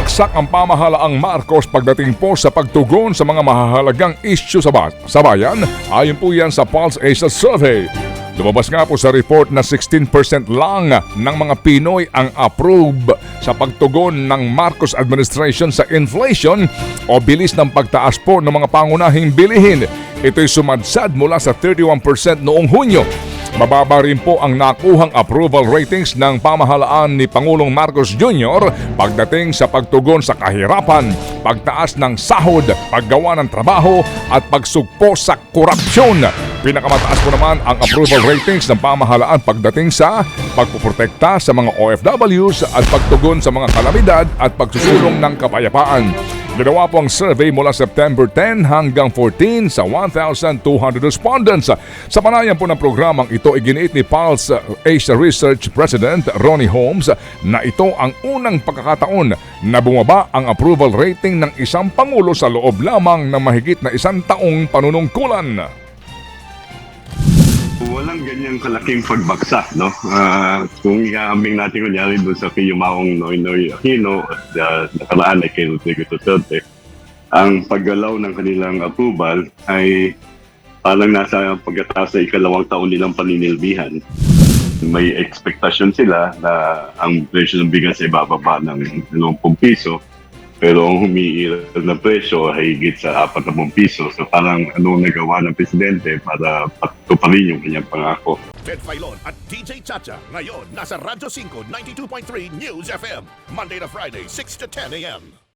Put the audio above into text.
Bumagsak ang pamahalaang Marcos pagdating po sa pagtugon sa mga mahahalagang isyu sa bayan. Ayon po yan sa Pulse Asia Survey. Lumabas nga po sa report na 16% lang ng mga Pinoy ang approve sa pagtugon ng Marcos administration sa inflation o bilis ng pagtaas po ng mga pangunahing bilihin. Ito'y sumadsad mula sa 31% noong Hunyo. Mababa rin po ang nakuhang approval ratings ng pamahalaan ni Pangulong Marcos Jr. pagdating sa pagtugon sa kahirapan, pagtaas ng sahod, paggawa ng trabaho at pagsugpo sa korupsyon. Pinakamataas po naman ang approval ratings ng pamahalaan pagdating sa pagpuprotekta sa mga OFWs at pagtugon sa mga kalamidad at pagsusulong ng kapayapaan. Ginawa po ang survey mula September 10 hanggang 14 sa 1,200 respondents. Sa panayan po ng programang ito, iginiit ni Pulse Asia Research President Ronnie Holmes na ito ang unang pagkakataon na bumaba ang approval rating ng isang pangulo sa loob lamang ng mahigit na isang taong panunungkulan. Walang ganyang kalaking pagbagsak, no? Kung iaambing natin kunyari doon sa Yumaong Noynoy Aquino at nakaraan ay kay Rodrigo Duterte, ang paggalaw ng kanilang approval ay parang nasa pagkatapos sa ikalawang taon nilang paninilbihan. May expectation sila na ang presyo ng bigas ay bababa ng 20 piso. Pero ang humiiral na presyo ay higit sa 40 piso. So parang anong nagawa ng presidente para patuparin yung kanyang pangako. Ted Filon at DJ Chacha ngayon nasa Radyo 5 92.3 News FM Monday to Friday 6 to 10 a.m.